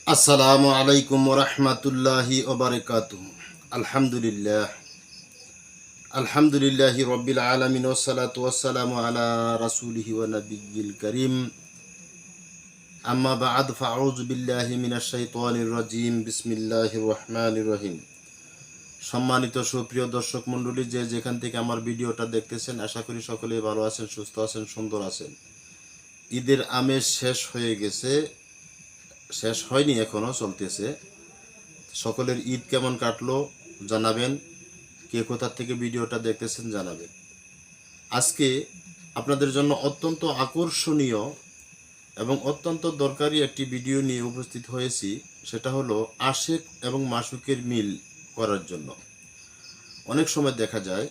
আসসালামু আলাইকুম রহমতুল্লাহি ওবারাকাতুহু। আলহামদুলিল্লাহ আলহামদুলিল্লাহি রব্বিল আলামিন ওয়াসসালাতু ওয়াসসালামু আলা রাসূলিহি ওয়া নাবিয়্যিল কারীম। আম্মা বা'দ ফাআউযু বিল্লাহি মিনাশ শাইতানির রাজীম। বিসমিল্লাহির রহমানির রহিম। সম্মানিত সুপ্রিয় দর্শক মণ্ডলী, যে যেখান থেকে আমার ভিডিওটা দেখতেছেন, আশা করি সকলেই ভালো আছেন, সুস্থ আছেন, সুন্দর আছেন। ঈদের আমেজ শেষ হয়ে গেছে, শেষ হয়নি, এখনো চলতেছে। সকলের ঈদ কেমন কাটলো জানাবেন। কে কোথা থেকে ভিডিওটা দেখতেছেন জানাবেন। আজকে আপনাদের জন্য অত্যন্ত আকর্ষণীয় এবং অত্যন্ত দরকারি একটি ভিডিও নিয়ে উপস্থিত হয়েছি। সেটা হলো আশেক এবং মাশুকের মিল করার জন্য। অনেক সময় দেখা যায়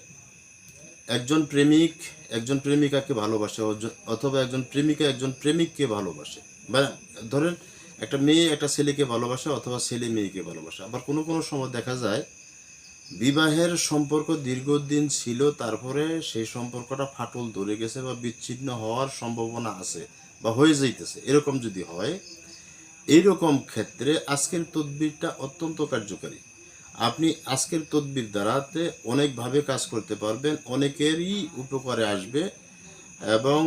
একজন প্রেমিক একজন প্রেমিকাকে ভালোবাসে, অথবা একজন প্রেমিকা একজন প্রেমিককে ভালোবাসে, বা ধরেন একটা মেয়ে একটা ছেলেকে ভালোবাসে, অথবা ছেলে মেয়েকে ভালোবাসে। আবার কোনো কোনো সময় দেখা যায় বিবাহের সম্পর্ক দীর্ঘদিন ছিল, তারপরে সেই সম্পর্কটা ফাটল ধরে গেছে বা বিচ্ছিন্ন হওয়ার সম্ভাবনা আছে বা হয়ে যাইতেছে। এরকম যদি হয়, এইরকম ক্ষেত্রে আজকের তদবিরটা অত্যন্ত কার্যকারী। আপনি আজকের তদবির দ্বারাতে অনেকভাবে কাজ করতে পারবেন, অনেকেরই উপকারে আসবে। এবং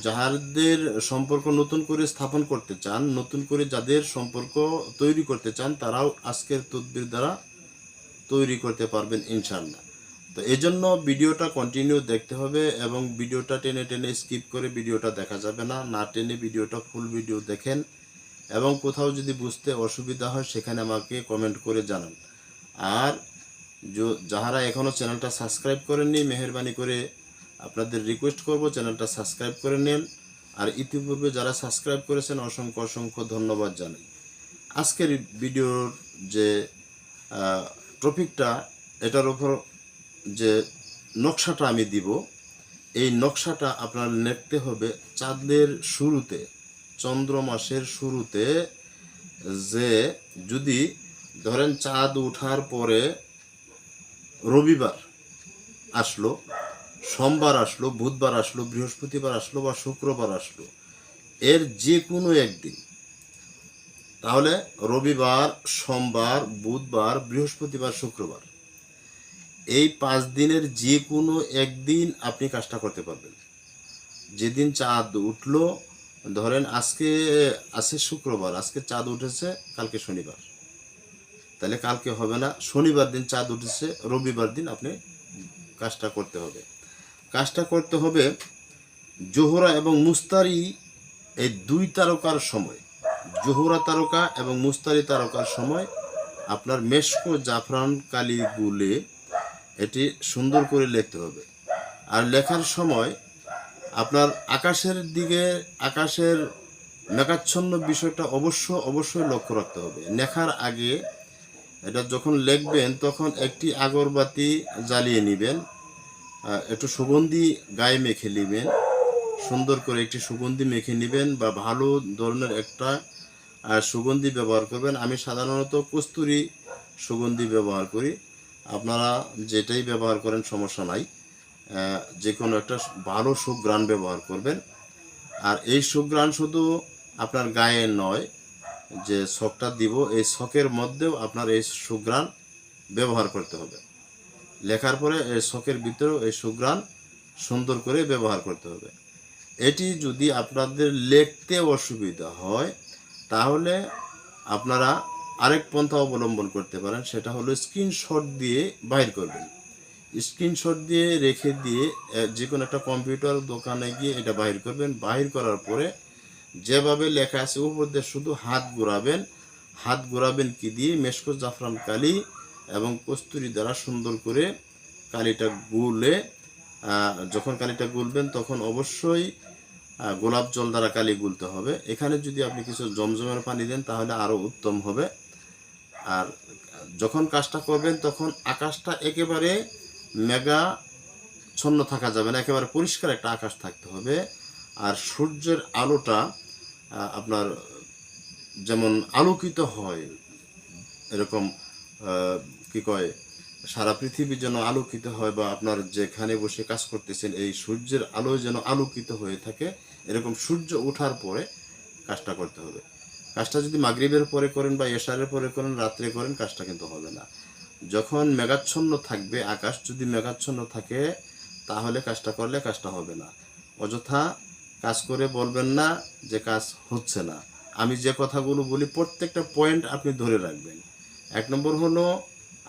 যাদের সম্পর্ক নতুন করে স্থাপন করতে চান, নতুন করে যাদের সম্পর্ক তৈরি করতে চান, তারাও আজকের তদবির দ্বারা তৈরি করতে পারবেন ইনশাআল্লাহ। তো এই জন্য ভিডিওটা কন্টিনিউ দেখতে হবে, এবং ভিডিওটা টেনে টেনে স্কিপ করে ভিডিওটা দেখা যাবে না। না টেনে ভিডিওটা ফুল ভিডিও দেখেন, এবং কোথাও যদি বুঝতে অসুবিধা হয় সেখানে আমাকে কমেন্ট করে জানান। আর যারা এখনও চ্যানেলটা সাবস্ক্রাইব করেননি, মেহেরবানি করে আপনাদের রিকোয়েস্ট করব চ্যানেলটা সাবস্ক্রাইব করে নেন। আর ইতিপূর্বে যারা সাবস্ক্রাইব করেছেন অসংখ্য অসংখ্য ধন্যবাদ জানাই। আজকের ভিডিওর যে টপিকটা, এটার উপর যে নকশাটা আমি দিব, এই নকশাটা আপনার লিখতে হবে চাঁদের শুরুতে, চন্দ্র মাসের শুরুতে। যে যদি ধরেন চাঁদ ওঠার পরে রবিবার আসলো, সোমবার আসলো, বুধবার আসলো, বৃহস্পতিবার আসলো বা শুক্রবার আসলো, এর যে কোনো একদিন, তাহলে রবিবার, সোমবার, বুধবার, বৃহস্পতিবার, শুক্রবার, এই 5 দিনের যে কোনো একদিন আপনি কাজটা করতে পারবেন। যেদিন চাঁদ উঠলো, ধরেন আজকে আছে শুক্রবার, আজকে চাঁদ উঠেছে কালকে শনিবার, তাহলে কালকে হবে না, শনিবার দিন চাঁদ উঠেছে, রবিবার দিন আপনি কাজটা করতে হবে। কাজটা করতে হবে জোহরা এবং মুস্তারি, এই 2 তারকার সময়, জোহরা তারকা এবং মুস্তারি তারকার সময় আপনার মেশকো জাফরান কালি গুলে এটি সুন্দর করে লিখতে হবে। আর লেখার সময় আপনার আকাশের দিকে, আকাশের মেঘাচ্ছন্ন বিষয়টা অবশ্যই লক্ষ্য রাখতে হবে। লেখার আগে এটা যখন লিখবেন তখন একটি আগরবাতি জ্বালিয়ে নেবেন, একটু সুগন্ধি গায়ে মেখে নেবেন, সুন্দর করে একটি সুগন্ধি মেখে নেবেন, বা ভালো ধরনের একটা সুগন্ধি ব্যবহার করবেন। আমি সাধারণত কস্তুরী সুগন্ধি ব্যবহার করি, আপনারা যেটাই ব্যবহার করেন সমস্যা নাই, যে কোনো একটা ভালো সুঘ্রাণ ব্যবহার করবেন। আর এই সুঘ্রাণ শুধু আপনার গায়ে নয়, যে ছকটা দিব এই ছকের মধ্যেও আপনার এই সুঘ্রাণ ব্যবহার করতে হবে। লেখার পরে এই ছকের ভিতরেও এই সুঘ্রাণ সুন্দর করে ব্যবহার করতে হবে। এটি যদি আপনাদের লিখতে অসুবিধা হয়, তাহলে আপনারা আরেক পন্থা অবলম্বন করতে পারেন। সেটা হলো স্ক্রিনশট দিয়ে বাহির করবেন। স্ক্রিনশট দিয়ে রেখে দিয়ে যে কোনো একটা কম্পিউটার দোকানে গিয়ে এটা বাহির করবেন। বাহির করার পরে যেভাবে লেখা আছে উপর দিয়ে শুধু হাত ঘোরাবেন। হাত ঘোরাবেন কি দিয়ে? মেশকো জাফরান কালি এবং কস্তুরি দ্বারা সুন্দর করে কালিটা গুলে, যখন কালিটা গুলবেন তখন অবশ্যই গোলাপ জল দ্বারা কালি গুলতে হবে। এখানে যদি আপনি কিছু জমজমের পানি দেন তাহলে আরও উত্তম হবে। আর যখন কাজটা করবেন তখন আকাশটা একেবারে মেঘাচ্ছন্ন থাকা যাবে না, একেবারে পরিষ্কার একটা আকাশ থাকতে হবে। আর সূর্যের আলোটা আপনার যেমন আলোকিত হয়, এরকম কি কয়, সারা পৃথিবী যেন আলোকিত হয়, বা আপনার যেখানে বসে কাজ করতেছেন এই সূর্যের আলো যেন আলোকিত হয়ে থাকে, এরকম সূর্য ওঠার পরে কাজটা করতে হবে। কাজটা যদি মাগরিবের পরে করেন বা এশারের পরে করেন, রাত্রে করেন, কাজটা কিন্তু হবে না। যখন মেঘাচ্ছন্ন থাকবে, আকাশ যদি মেঘাচ্ছন্ন থাকে, তাহলে কাজটা করলে কাজটা হবে না। অযথা কাজ করে বলবেন না যে কাজ হচ্ছে না। আমি যে কথাগুলো বলি প্রত্যেকটা পয়েন্ট আপনি ধরে রাখবেন। 1 নম্বর হলো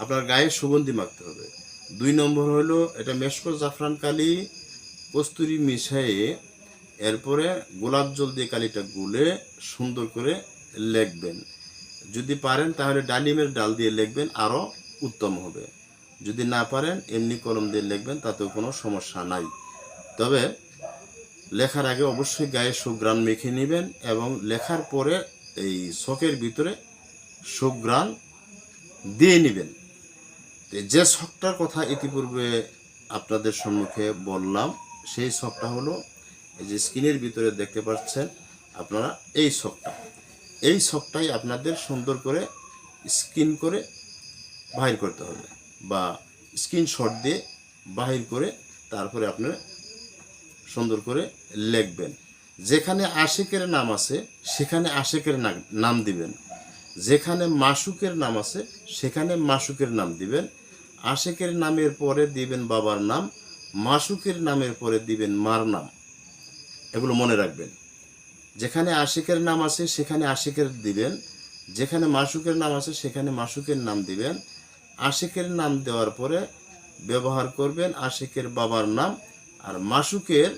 আপনার গায়ে সুগন্ধি মাখতে হবে। 2 নম্বর হলো এটা মেশকো, জাফরান কালি, কস্তুরি মিশিয়ে এরপরে গোলাপ জল দিয়ে কালিটা গুলে সুন্দর করে লিখবেন। যদি পারেন তাহলে ডালিমের ডাল দিয়ে লিখবেন, আরও উত্তম হবে। যদি না পারেন এমনি কলম দিয়ে লিখবেন, তাতেও কোনো সমস্যা নাই। তবে লেখার আগে অবশ্যই গায়ে সুঘ্রাণ মেখে নেবেন এবং লেখার পরে এই শখের ভিতরে সুঘ্রাণ দিয়ে নেবেন। যে শখটার কথা ইতিপূর্বে আপনাদের সম্মুখে বললাম, সেই শখটা হলো এই যে স্ক্রিনের ভিতরে দেখতে পাচ্ছেন আপনারা, এই শখটাই আপনাদের সুন্দর করে স্ক্রিন করে বাহির করতে হবে বা স্ক্রিনশট দিয়ে বাহির করে তারপরে আপনারা সুন্দর করে লিখবেন। যেখানে আশিকের নাম আছে সেখানে আশিকের নাম দিবেন, যেখানে মাসুকের নাম আছে সেখানে মাসুকের নাম দিবেন। আশিকের নামের পরে দিবেন বাবার নাম, মাসুকের নামের পরে দিবেন মার নাম। এগুলো মনে রাখবেন। যেখানে আশিকের নাম আছে সেখানে আশিকের দিবেন, যেখানে মাসুকের নাম আছে সেখানে মাসুকের নাম দিবেন। আশিকের নাম দেওয়ার পরে ব্যবহার করবেন আশিকের বাবার নাম, আর মাসুকের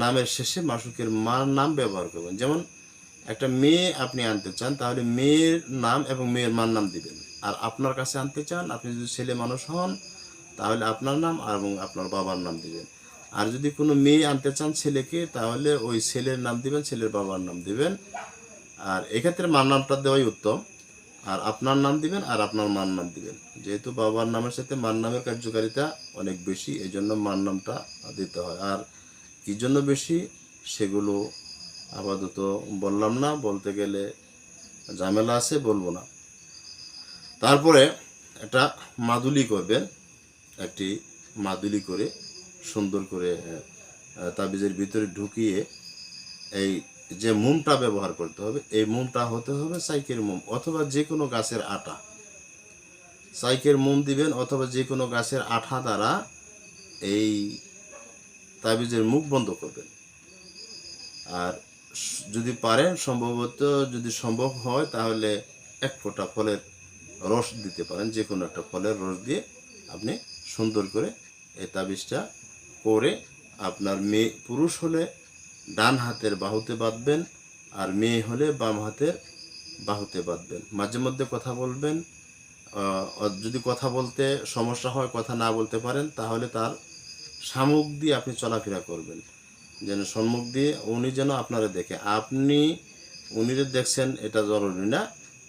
নামের শেষে মাসুকের মার নাম ব্যবহার করবেন। যেমন একটা মেয়ে আপনি আনতে চান, তাহলে মেয়ের নাম এবং মেয়ের মার নাম দিবেন। আর আপনার কাছে আনতে চান, আপনি যদি ছেলে মানুষ হন, তাহলে আপনার নাম এবং আপনার বাবার নাম দিবেন। আর যদি কোনো মেয়ে আনতে চান ছেলেকে, তাহলে ওই ছেলের নাম দিবেন, ছেলের বাবার নাম দিবেন। আর এক্ষেত্রে মার নামটা দেওয়াই উত্তম। আর আপনার নাম দিবেন আর আপনার মার নাম দিবেন। যেহেতু বাবার নামের সাথে মার নামের কার্যকারিতা অনেক বেশি, এই জন্য মার নামটা দিতে হয়। আর কী জন্য বেশি সেগুলো আপাতত বললাম না, বলতে গেলে ঝামেলা আছে, বলবো না। তারপরে একটা মাদুলি করবেন, একটি মাদুলি করে সুন্দর করে তাবিজের ভিতরে ঢুকিয়ে এই যে মোমটা ব্যবহার করতে হবে, এই মোমটা হতে হবে সাইকের মোম অথবা যে কোনো গাছের আটা। সাইকের মোম দিবেন অথবা যে কোনো গাছের আঠা দ্বারা এই তাবিজের মুখ বন্ধ করবেন। আর যদি পারেন, যদি সম্ভব হয়, তাহলে 1 ফোঁটা ফলের রস দিতে পারেন। যে কোনো একটা ফলের রস দিয়ে আপনি সুন্দর করে এই তাবিজটা করে আপনার মেয়ে পুরুষ হলে ডান হাতের বাহুতে বাঁধবেন, আর মেয়ে হলে বাম হাতের বাহুতে বাঁধবেন। মাঝে মধ্যে কথা বলবেন। যদি কথা বলতে সমস্যা হয়, কথা না বলতে পারেন, তাহলে তার শামুক দিয়ে আপনি চলাফেরা করবেন, যেন সম্মুখ দিয়ে উনি যেন আপনারা দেখে। আপনি উনিরে দেখছেন এটা জরুরি না,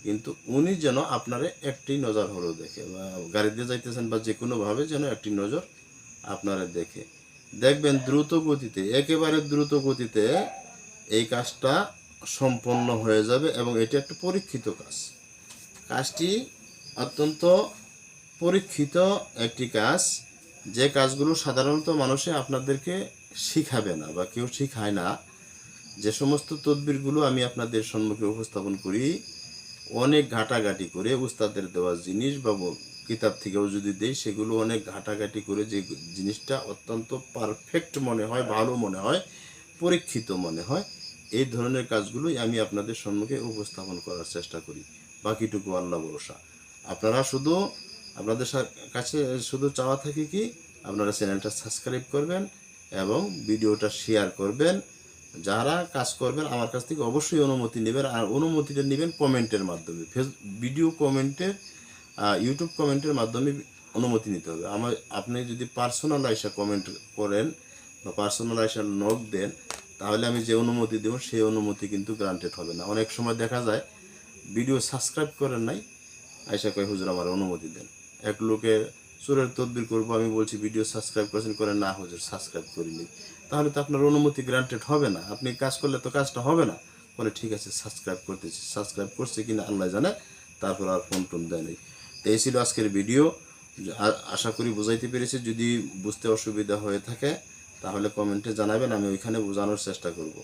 কিন্তু উনি যেন আপনারে একটি নজর হলেও দেখে। গাড়ি দিয়ে যাইতেছেন বা যে কোনোভাবে যেন একটি নজর আপনারা দেখে। দেখবেন দ্রুত গতিতে, একেবারে দ্রুত গতিতে এই কাজটা সম্পন্ন হয়ে যাবে এবং এটি একটা পরীক্ষিত কাজ। কাজটি অত্যন্ত পরীক্ষিত একটি কাজ, যে কাজগুলো সাধারণত মানুষে আপনাদেরকে শিখাবে না বা কেউ শিখায় না। যে সমস্ত তদবিরগুলো আমি আপনাদের সম্মুখে উপস্থাপন করি, অনেক ঘাটাঘাটি করে উস্তাদের দেওয়া জিনিস বা কিতাব থেকেও যদি দেই, সেগুলো অনেক ঘাটাঘাটি করে যে জিনিসটা অত্যন্ত পারফেক্ট মনে হয়, ভালো মনে হয়, পরীক্ষিত মনে হয়, এই ধরনের কাজগুলোই আমি আপনাদের সম্মুখে উপস্থাপন করার চেষ্টা করি। বাকিটুকু আল্লাহ ভরসা। আপনারা শুধু আপনাদের কাছে শুধু চাওয়া থাকে কি, আপনারা চ্যানেলটা সাবস্ক্রাইব করবেন এবং ভিডিওটা শেয়ার করবেন। যারা কাজ করবেন আমার কাছ থেকে অবশ্যই অনুমতি নেবেন, আর অনুমতিটা নেবেন কমেন্টের মাধ্যমে। ভিডিও কমেন্টের, ইউটিউব কমেন্টের মাধ্যমে অনুমতি নিতে হবে। আপনি যদি পার্সোনাল আইসা কমেন্ট করেন বা পার্সোনাল আইসা নক দেন, তাহলে আমি যে অনুমতি দেব সেই অনুমতি কিন্তু গ্রান্টেড হবে না। অনেক সময় দেখা যায় ভিডিও সাবস্ক্রাইব করেন নাই, আইসা কয় হুজুর আমার অনুমতি দেন। এক লোকের চোরের তদবির করবো, আমি বলছি ভিডিও সাবস্ক্রাইব করেছেন, করেন না হুজুর সাবস্ক্রাইব করিনি, তাহলে তো আপনার অনুমতি গ্রান্টেড হবে না। আপনি কাজ করলে তো কাজটা হবে না। বলে ঠিক আছে সাবস্ক্রাইব করতেছি, সাবস্ক্রাইব করছে কিনা আল্লাহ জানে, তারপর আর ফোন টোন দেয় নেই। তো এই ছিল আজকের ভিডিও। আশা করি বুঝাইতে পেরেছি। যদি বুঝতে অসুবিধা হয়ে থাকে তাহলে কমেন্টে জানাবেন, আমি ওইখানে বোঝানোর চেষ্টা করব।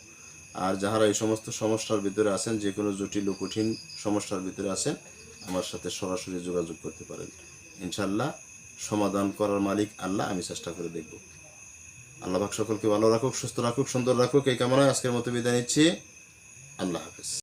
আর যারা এই সমস্ত সমস্যার ভিতরে আছেন, যে কোনো জটিল ও কঠিন সমস্যার ভিতরে আছেন, আমার সাথে সরাসরি যোগাযোগ করতে পারেন। ইনশাল্লাহ সমাধান করার মালিক আল্লাহ, আমি চেষ্টা করে দেখব। আল্লাহ পাক সকলকে ভালো রাখুক, সুস্থ রাখুক, সুন্দর রাখুক, এই কামনায় আজকের মতো বিদায় নিচ্ছি। আল্লাহ হাফেজ।